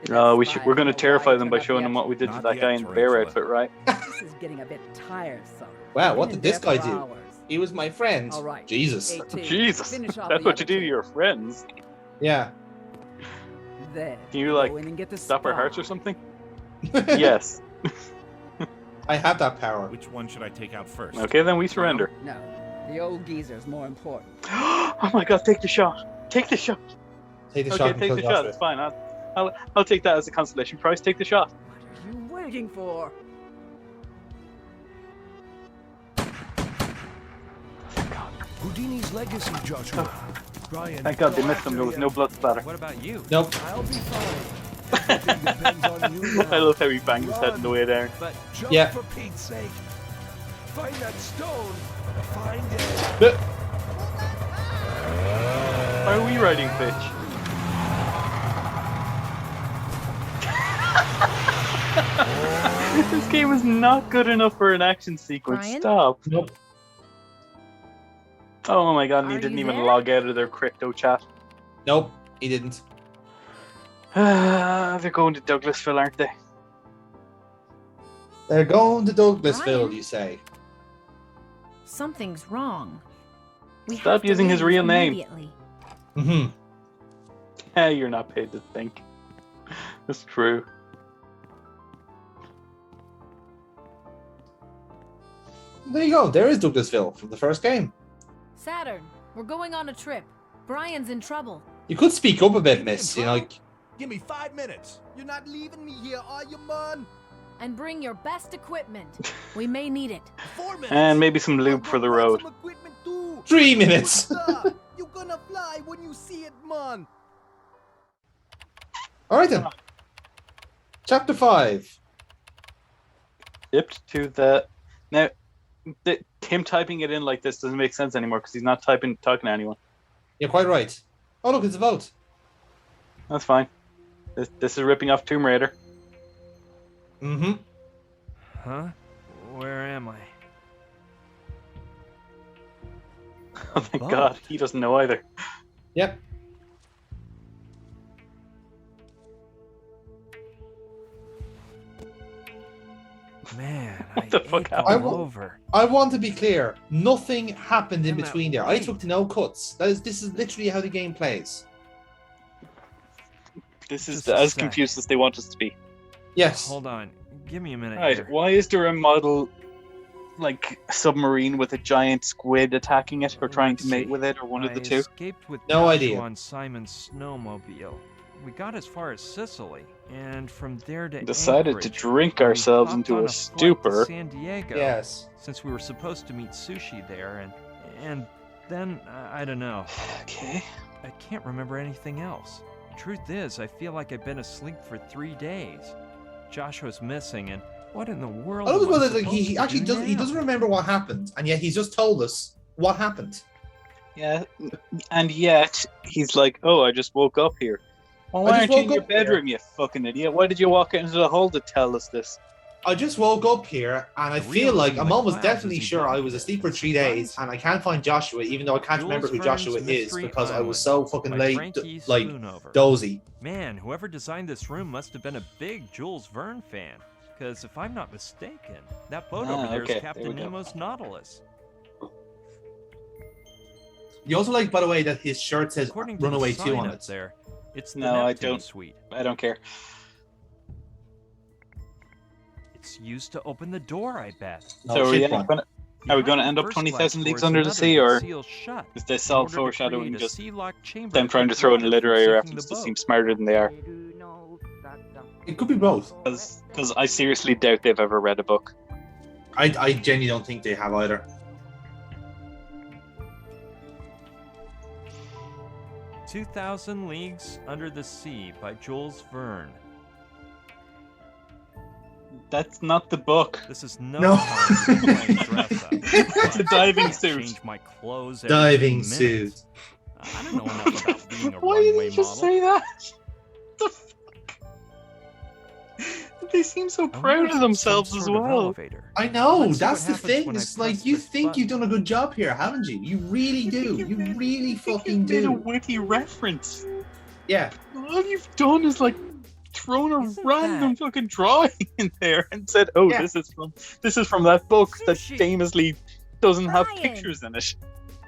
We're going to terrify them by showing them what we did to that guy in the bear outfit, right? This is getting a bit tiresome. Wow, what Been did this in there guy for do? hours. He was my friend. All right. Jesus. 18. Jesus, Finish off that's the what you other do to two. your friends. Yeah. Then Can you, go like, in and get the stop our spy. hearts or something? Yes. I have that power. Which one should I take out first? Okay, then we surrender. No, the old geezer's more important. Oh my god, take the shot. Take the shot. Take the Okay, shot and take kill the Joshua. shot. It's fine. I'll take that as a consolation prize. Take the shot. What are you waiting for? Houdini's legacy, Joshua. Brian, Thank god they go missed him. after There was him. no blood splatter. What about you? Nope. I'll be fine. Everything depends on you now. I love how he banged his head on the way down. But Just Yeah. for Pete's sake. Find that stone. Find it. Why are we riding Fitch? This game is not good enough for an action sequence. Brian? Stop. Nope. Oh my god, and he Are didn't you even there? log out of their crypto chat. Nope, he didn't. They're going to Douglasville, aren't they? They're going to Douglasville, Brian? you say? Something's wrong. We Stop have to using his leave real name. immediately. Mm-hmm. Hey, you're not paid to think. That's true. There you go. There is Douglasville from the first game. Saturn, we're going on a trip. Brian's in trouble. You could speak up a bit, miss. You know, like, Give me 5 minutes. You're not leaving me here, are you, man? And bring your best equipment. We may need it. 4 minutes. And maybe some lube for the road. Some equipment too. 3 minutes. You're gonna fly when you see it, man. All right then. Chapter 5. Dipped to the... Now, him typing it in like this doesn't make sense anymore because he's not talking to anyone. You're quite right. Oh look, it's a vote. That's fine. This is ripping off Tomb Raider. Mm-hmm. Huh? Where am I? Oh my god, he doesn't know either. Yep. Man, What the fuck ate all happened? over. I want to be clear. Nothing happened in And that between there. I light. took no cuts. This is literally how the game plays. This is Just a as sec. confused as they want us to be. Yes. Hold on. Give me a minute Right, here. why is there a model, like, submarine with a giant squid attacking it or trying to Let's mate see. with it or one of the I two? escaped with No Joshua idea. on Simon's snowmobile. We got as far as Sicily, and from there to Decided to Anchorage, drink we ourselves hopped into on a flight to stupor. San Diego. Yes. Since we were supposed to meet Sushi there, and then I don't know. Okay. I can't remember anything else. Truth is, I feel like I've been asleep for 3 days. Joshua's missing, and what in the world? I love am I well that like, supposed he to actually do doesn't. He now? doesn't remember what happened, and yet he's just told us what happened. Yeah, and yet he's like, "Oh, I just woke up here." Well, I why just aren't you in woke your up here. bedroom, you fucking idiot? Why did you walk out into the hole to tell us this? I just woke up here, and I The feel like realism I'm in the almost clouds definitely is sure I evolving. was asleep for 3 days, and I can't find Joshua, even though I can't remember who Jules Joshua Verne's is Mystery because I Island was so fucking by late, Frankie like Spoonover. dozy. Man, whoever designed this room must have been a big Jules Verne fan. Because if I'm not mistaken, that boat over there is okay, there Captain we go. Nemo's Nautilus. You also like, by the way, that his shirt says According to Runaway the 2 sign on up it. there, it's the No, I Neptune don't. suite. I don't care. It's used to open the door, I bet. No, So shit, are we one. gonna Behind end the up first 20,000 glass leagues door under is the another sea, that or seals shut is this in order to self-foreshadowing create a just sea-locked chamber them to trying to keep throw in water a from literary sinking reference the to boat. seem smarter than they are? It could be both. Because I seriously doubt they've ever read a book. I genuinely don't think they have either. 2,000 Leagues Under the Sea by Jules Verne. That's not the book. This is no, No. time to play dress up. It's a diving suit. Change my clothes every Diving 2 suit. minutes. I don't know enough about being a Why did runway he just model. say that? The fuck? They seem so I wonder proud if of it's themselves some as sort of well. elevator. I know, Let's see that's what the happens thing. when I It's like press you this think button. you've done a good job here, haven't you? You really do. You really fucking Made a do. witty reference. Yeah. All you've done is like thrown a Isn't random that- fucking drawing in there and said, "Oh, Yeah. this is from that book that Sushi. famously doesn't have Brian. pictures in it."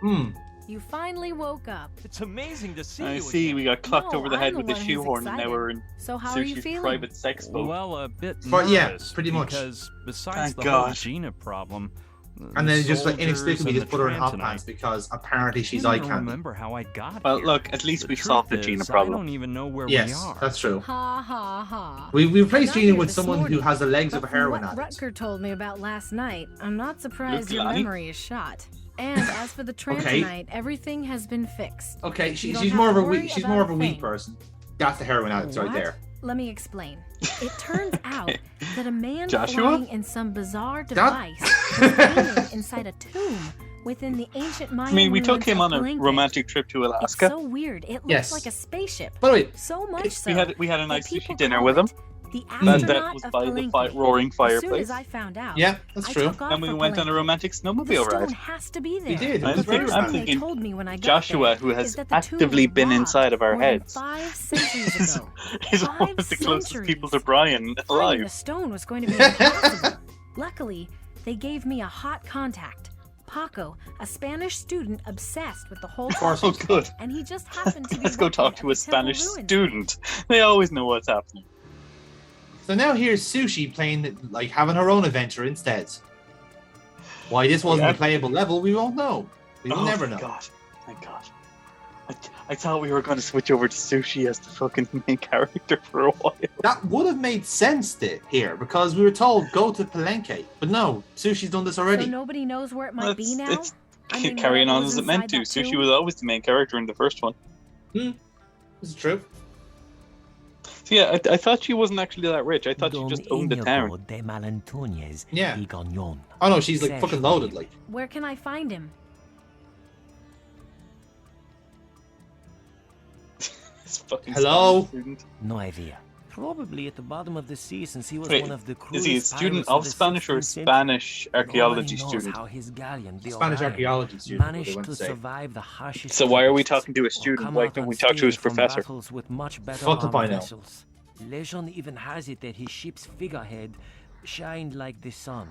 Hmm. You finally woke up. It's amazing to see I you see. again. We got clocked No, over the I'm head the with a one who's shoehorn, and now excited. we're in So how are you Sushi's feeling? private sex boat. Well, a bit But yeah, nervous pretty much. Because besides Thank the God. whole Gina problem, And then just like soldiers inexplicably and just the put her in hot Trantonite, pants because apparently she's I eye don't candy. remember how I got Well, here. look, at least The we've truth solved the Gina is, I problem. don't even know where Yes, we are. that's true. Ha ha ha. We replaced I got Gina here with this someone who morning, has the legs of But a from heroin what addict. Rutger told me about last night, I'm not surprised your Luke Lange? memory is shot. And as for the Trantonite, everything has been fixed. Okay, You she's don't more have of to a worry weak. She's about more a of a weak thing. person. That's the heroin addict right What? there. Let me explain. It turns out that a man Joshua? flying in some bizarre device was hanging inside a tomb within the ancient Mayan I mean, we took ruins him of on a Palenque. romantic trip to It's Alaska. so weird. It looks Yes. like a spaceship. By the way, So much so. We had a that nice people sushi dinner call with him. it The And astronaut that was of by the Palenque. roaring As soon fireplace. as I found out, yeah, that's I true. took off Then we for went on a Palenque. romantic The snowmobile stone ride. has to be there. We did. It I'm was very thinking- The I'm first thing thinking they told me when I got Joshua, there who has is that the tomb actively was been robbed inside of our more than heads, 5 centuries ago. he's one 5 of the closest people to centuries. Brian Finding a alive. stone was going to be impossible. Luckily, they gave me a hot contact, Paco, a Spanish student obsessed with the whole course. Oh, topic, good. and he just happened to be Let's go working talk at to the a Spanish temple ruins. student. They always know what's happening. So now here's Sushi playing, like, having her own adventure instead. Why this wasn't Yeah. a playable level, we won't know. We will Oh, never thank know. God. Thank God. I thought we were going to switch over to Sushi as the fucking main character for a while. That would have made sense here because we were told go to Palenque, but no, Sushi's done this already. So nobody knows where it might be now? It's I mean, carrying whatever on was as it meant to. inside that Sushi tomb? was always the main character in the first one. This is true. So yeah, I thought she wasn't actually that rich. I thought she just owned the town. de Malantuñez Yeah. y Gagnon. Oh no, she's like fucking loaded. Like, Where can I find him? This fucking Hello? Spanish student. No idea. Probably at the bottom of the sea since he was Wait, one of the is crudest he a student pirates of the Spanish or a 16th century. Spanish archaeology Nobody knows student? how his galleon, the Spanish Orion, archaeology student. What they managed want to to say. survive the harshest So why are we tempests talking to a or student? come Why out can't we talk to his unscathed from professor? battles with much better Fuck if I armed know. vessels. Legend even has it that his ship's figurehead shined like the sun.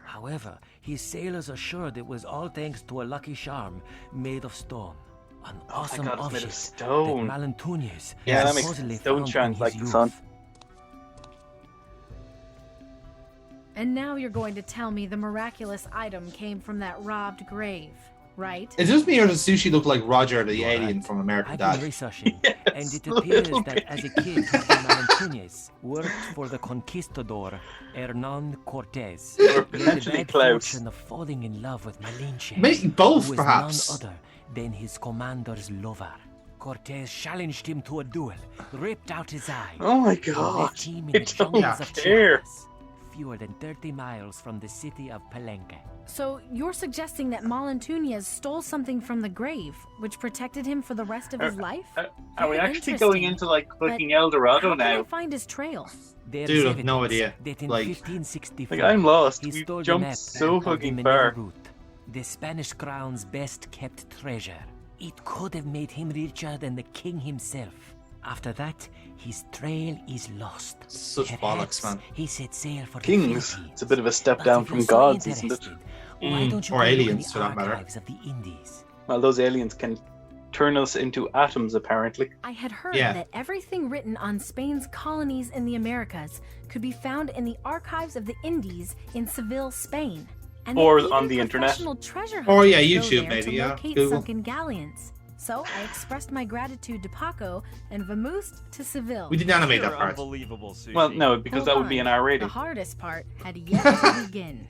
However, his sailors assured it was all thanks to a lucky charm made of stone. An Oh my awesome God, it's made object of that stone. Malantuñez Yeah, that makes supposedly stone found shines in like his the sun. youth. And now you're going to tell me the miraculous item came from that robbed grave, right? Is this me or does Sushi look like Roger the Right. alien from American I've been Dad? researching, Yes, and it a appears little that bit. as a kid, Malantuñez worked for the conquistador Hernan Cortez. Or He had the potentially bad Klaus. fortune of falling in love with Malinche, Maybe both, who was perhaps. none other than his commander's lover. Cortez challenged him to a duel, ripped out his eye. Oh my and God. left him in I the don't jungles of care. Chiapas, fewer than 30 miles from the city of Palenque. So you're suggesting that Malantuñez stole something from the grave, which protected him for the rest of his life? Are we Very actually going interesting. into like But fucking El Dorado How can I now? find his trail? There Dude, is I've no evidence idea. that in Like- 1564, Like I'm lost. he We stole the jumped map so of the fucking Manila far. route, the Spanish crown's best kept treasure. It could have made him richer than the king himself. After that, his trail is lost. Such Perhaps bollocks, man. He set sail for the Kings. Philippines. It's a bit of a step But down if from you're so gods, isn't it? interested, why don't you Or go look in aliens, the for that matter. archives of the Indies? Well, those aliens can turn us into atoms, apparently. I had heard Yeah. that everything written on Spain's colonies in the Americas could be found in the archives of the Indies in Seville, Spain. And Or that on even the internet. professional treasure Or, yeah, hunters go YouTube there maybe, to yeah. locate Google. sunken galleons. So I expressed my gratitude to Paco and vamoosed to Seville. We didn't animate You're that part. unbelievable, Sushi. Well, no, because Hold that would be on. an R The rating. hardest part had yet to begin.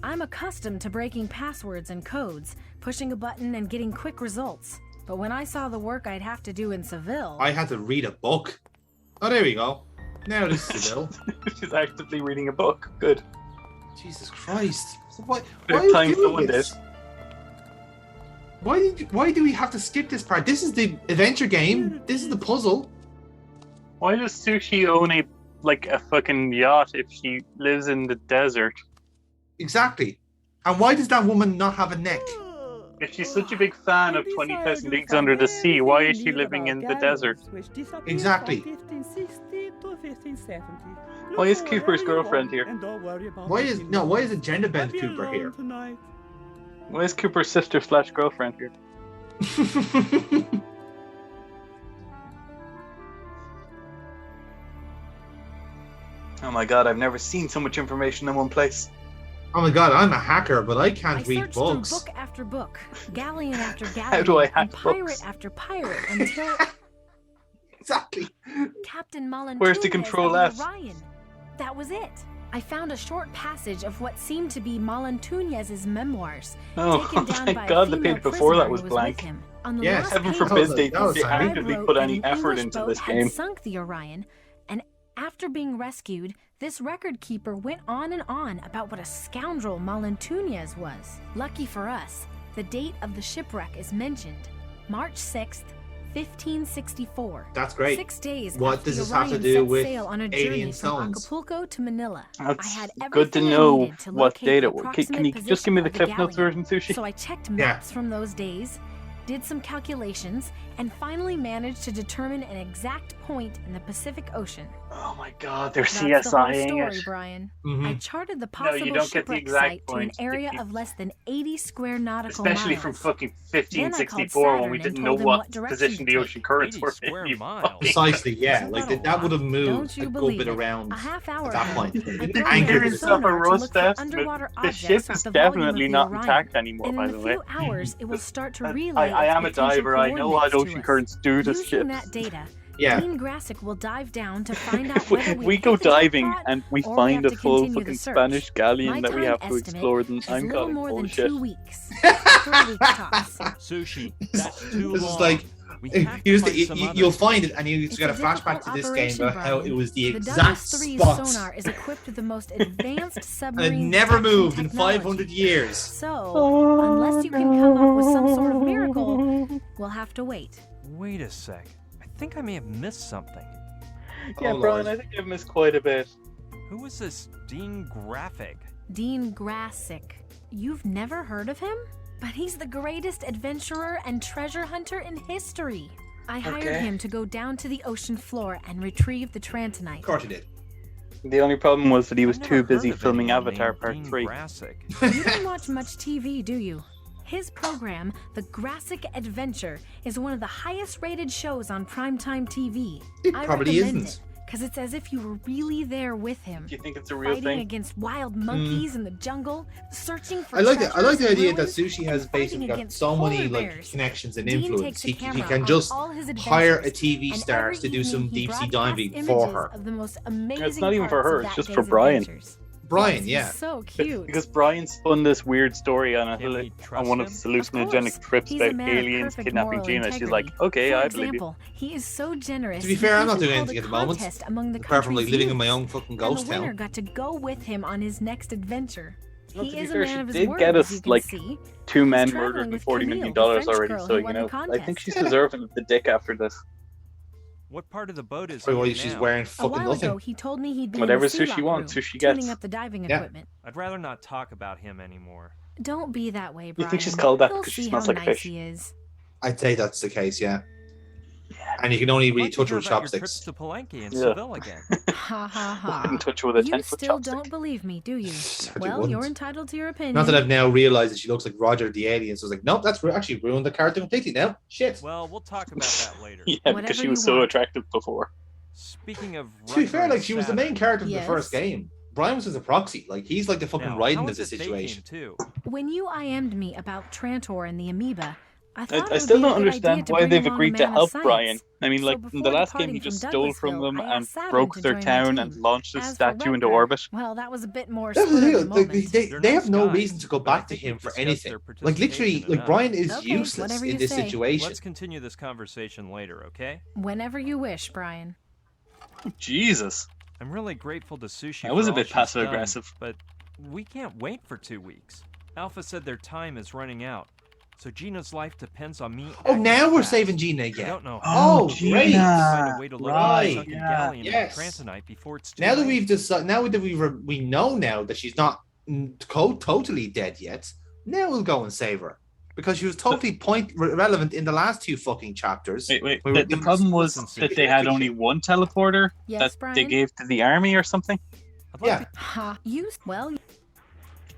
I'm accustomed to breaking passwords and codes, pushing a button and getting quick results. But when I saw the work I'd have to do in Seville, I had to read a book. Oh, there we go. Now this is Seville. She's actively reading a book. Good. Jesus Christ. So why Bit are of you time doing someone this? did. Why do we have to skip this part? This is the adventure game. This is the puzzle. Why does Sushi own a fucking yacht if she lives in the desert? Exactly. And why does that woman not have a neck? If she's such a big fan of 20,000 Leagues Under the Sea, why is she living in the desert? Exactly. 1970. Why is Cooper's girlfriend here? And don't worry about Why it. is a gender bent I'll be Cooper here? alone tonight. Why is Cooper's sister/girlfriend here? Oh my god, I've never seen so much information in one place. Oh my god, I'm a hacker, but I I can't read searched books. through book after book, galleon after galleon, How do I hack and pirate books? after pirate until Exactly. Captain Mullen. Where's the control of F? the Orion. That was it. I found a short passage of what seemed to be Molintunez's memoirs, Oh, taken down thank by a God the female page before prisoner that was who blank. with him. On the Yes, last Heaven page, forbid they that was fine. actively wrote put that any an effort English into boat this had game. sunk the Orion, and after being rescued, this record keeper went on and on about what a scoundrel Molintunez was. Lucky for us, the date of the shipwreck is mentioned, March 6th, 1564. That's great. 6 days What after does the this have to Orion do set with sail on a alien journey from stones? Acapulco to Manila. That's I had good to everything I know needed to what locate date the it was. Can approximate you just give me the position of Cliff Notes galleon. version, Sushi? So I checked Yeah. maps from those days, did some calculations, and finally managed to determine an exact point in the Pacific Ocean. Oh my god, they're That's the whole CSIing story, it. Brian. Mhm. I charted the No, you possible don't get the shipwreck exact site to an point. area You- of less than 80 square nautical Especially miles. from fucking Then I 1564 called when we Saturn and didn't know told him what what direction position to the take. ocean currents 80 were. square You miles. fucking- Precisely, yeah. Isn't Like that a that would have Don't moved you a good believe bit it? around A half hour at that ago, point. I It programmed anchored a itself. yourself a sonar to roast look for estimate. underwater The objects ship with is the volume of definitely the not Orion. intact anymore, And by in the a way. few hours, it will start to relay I its am a potential diver. I know what coordinates to ocean us. currents do to Using ships. that data, Yeah. Dean Grassick will dive down to find out If we, whether if we we hit go the diving jackpot and we or we find have a to full continue fucking the search. Spanish galleon My that we time have to estimate explore, then is I'm little calling more than bullshit. 2 weeks. 3 weeks tops. Sushi, that's too This long. is like We have to here's find some other- you'll find it, and you It's get a a flashback to difficult this game operation, about how Brian. it was the The exact Douglas 3's spot, sonar is equipped with the most advanced and submarine it never detection moved in technology. 500 years. So, unless you can come up with some sort of miracle, we'll have to wait. Wait a sec. I think I may have missed something. Yeah, Oh, Brian, Lord. I think I've missed quite a bit. Who was this Dean Graphic? Dean Grassick. You've never heard of him? But he's the greatest adventurer and treasure hunter in history. I hired Okay. him to go down to the ocean floor and retrieve the Trantonite. Of course you did. The only problem was that he was I've too never busy heard of filming anyone Avatar named Part Dean 3. Grassick. You don't watch much TV, do you? His program, The Grassick Adventure, is one of the highest rated shows on primetime TV. It I probably recommend isn't. it, because it's as if you were really there with him. Do you think it's a real Fighting thing? against wild monkeys in the jungle, searching for I like the treasures idea and that ruins, Sushi has and fighting basically got against so many polar like bears. connections and Dean influence. takes the He camera can on just all his hire a adventures, TV and star every to do some evening he deep sea broadcasts diving for images her. of the most amazing It's not even for parts her, of it's that just for day's Brian. adventures. Brian, Yes, yeah. he's so cute. Because Brian spun this weird story on Can we trust one of him? his Of hallucinogenic course. trips He's a about man of aliens perfect kidnapping moral Gina. She's integrity. like, okay, For I believe you. example, he is so generous. To be he fair, I'm not even doing held anything a at the moment, contest among the apart from like country's living in my youths, own fucking and ghost the winner town. got to go with him on his next adventure. Well, He to be is a fair, man she of his did word, get as us, you can like, see. 2 men traveling murdered and with $40 Camille, million the French already, girl so who you won the know, I think contest. she's deserving of the dick after this. What part of the boat is Wait, he in she's now? wearing A fucking while nothing. ago, he told me he'd be Whatever in the sea Sushi lock wants, room, Sushi tuning gets. up the diving Yeah. equipment. I'd rather not talk about him anymore. Don't be that way, You Brian. think she's called that You'll because she see smells how like a nice fish? he is. I'd say that's the case, yeah. And you can only I'd really like to touch hear her with about your trips chopsticks. to Palenque and Yeah. Seville again. Ha ha I ha. didn't touch her with a You 10-foot still chopstick. don't believe me, do you? I Well, wouldn't. you're entitled to your opinion. Not that I've now realized that she looks like Roger the Alien, so I was like, nope, that's actually ruined the character completely now. Shit. Well, we'll talk about that later. Yeah, Whatever because she you was so want. attractive before. Speaking of To be Rutger fair, and like she was the main Saturn, character of the Yes. first game. Brian was just a proxy. Like he's like the fucking now, Raiden how of is the it they situation. came too? When you IM'd me about Trantor and the amoeba, I thought I it still would be a don't good understand idea to why bring they've along a agreed to man of help science. Brian. I mean, So like, in before the last game, departing he from just stole from Douglasville, them I and asked Saturn broke to their join my town team. and launched his As for statue into Rutger, orbit. Well, that was a bit more That's spur the of deal. the Like, moment. They're they nice have no guys, reason to go but I back to think him we've for discussed anything. their Like literally, participation like enough. Brian is Okay, useless whatever in you this say. situation. Let's continue this conversation later, okay? Whenever you wish, Brian. Jesus. I'm really grateful to Sushi. That was for a bit all she's passive-aggressive. done, but we can't wait for 2 weeks. Alpha said their time is running out, so Gina's life depends on me. Oh, acting now we're fast. saving Gina I again. don't know. Oh, Gina. great. Find a way to locate Right, the sunken yeah, galleon yes. and Trantonite before it's too Now that late. we've decided, now that we know now that she's not totally dead yet. Now we'll go and save her. because she was totally relevant in the last 2 fucking chapters. Wait. We were- The problem was Listen, that they had only one teleporter Yes, that they Brian? gave to the army or something. I'd like Yeah. to- Ha, well,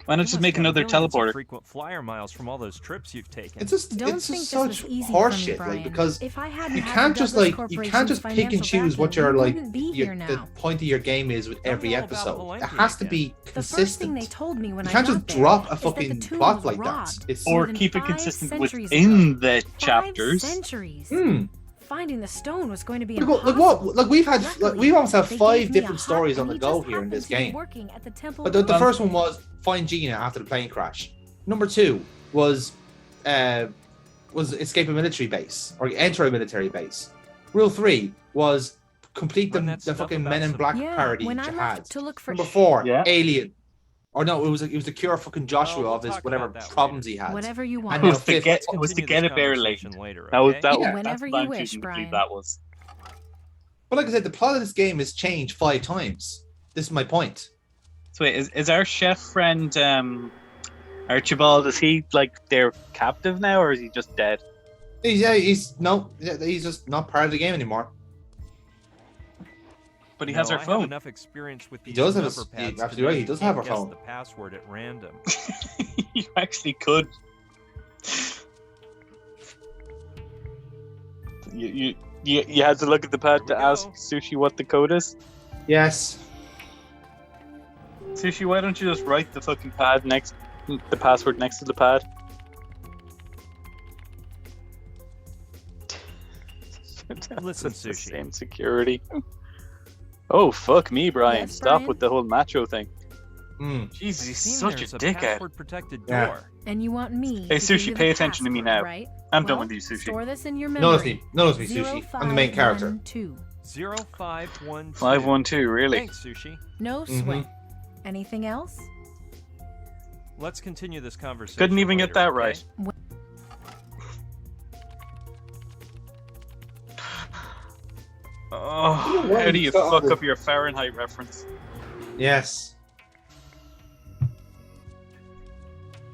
Why not you just must make get another millions of teleporter? frequent flyer miles from all those trips you've taken. It's just don't it's think just this such was easy for me, horseshit, Brian. like, because If I hadn't you had can't the just Douglas like you can't just Corporation's pick and financial choose what backing, your we like wouldn't be your, here the now. point of your game is with Tell me every all about episode. Palenque It has to again. be The first thing consistent. they told me when You I can't got just there drop a is that fucking the tomb plot was like that. robbed It's Or more than keep it 5 consistent centuries within ago. the 5 chapters. centuries. Hmm. Finding the stone was going to be Like impossible. what? Like we've almost had They 5 gave me a different hut, stories on and the he go just here in this happened to be game. working at the temple But of the Rome. first one was find Gina after the plane crash. Number 2 was escape a military base or enter a military base. Rule 3 was complete Run the that stuff fucking about Men in some- Black Yeah, parody when I jihad. left to look for Number 4, Yeah. Alien. Or no, it was the cure fucking Joshua we'll of his talk whatever about that problems later. he had. whatever you And want. It was now to fifth- get Let's it was to continue get this a bear late. conversation later, That was okay? that. Yeah. Whenever That's you what I'm wish, choosing to believe Brian. that was. But like I said, the plot of this game has changed 5 times. This is my point. So wait, is our chef friend Archibald? Is he like their captive now, or is he just dead? He's just not part of the game anymore. But he No, has our I have phone. enough experience with He these does have number a- pads you're absolutely to know right, he you does can't have a guess phone. the password at random. You actually could. You had to look at the pad Here to we ask go. Sushi what the code is. Yes. Sushi, why don't you just write the fucking the password next to the pad? Listen, It's the Sushi. same security. Oh fuck me, Brian! Yes, Stop Brian? with the whole macho thing. Hmm. Jesus, he's Seems such a there's dickhead. password-protected Yeah. door. And you want me Hey, to Sushi, give you pay the attention to me password, now. right? I'm done Well, with you, Sushi. Store this in your memory. Notice me, Sushi. I'm the main character. 0512. 0512. 512, really? Thanks, Sushi. No Mhm. sweat. Anything else? Let's continue this conversation. Couldn't even later, get that okay? right. Oh, how do you fuck up your Fahrenheit reference? Yes.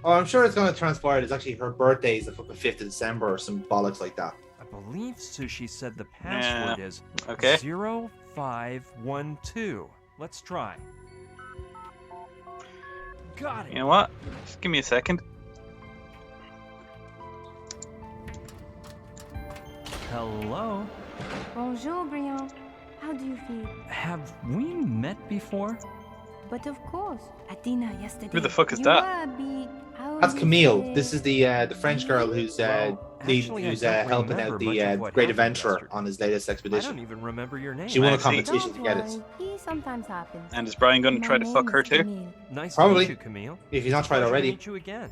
Oh, I'm sure it's going to transpire. It's actually her birthday is the fucking 5th of December or some bollocks like that. I believe Sushi said the password is Okay. 0512. Let's try. Got You it. know what? Just give me a second. Hello. Bonjour, Brian. How do you feel? Have we met before? But of course, at dinner yesterday. Who the fuck is you that? were a bit, how That's do you Camille. say? This is the French girl who's Well, actually, I don't helping remember out much the of what great happened adventurer yesterday. on his latest I expedition. don't even remember your name. She won a Actually- competition to Don't get it. worry, it sometimes happens. And is Brian going to My try to fuck name her is too? Camille. Nice Probably. to meet you, Camille. If he's not tried Pleasure to already. meet you again.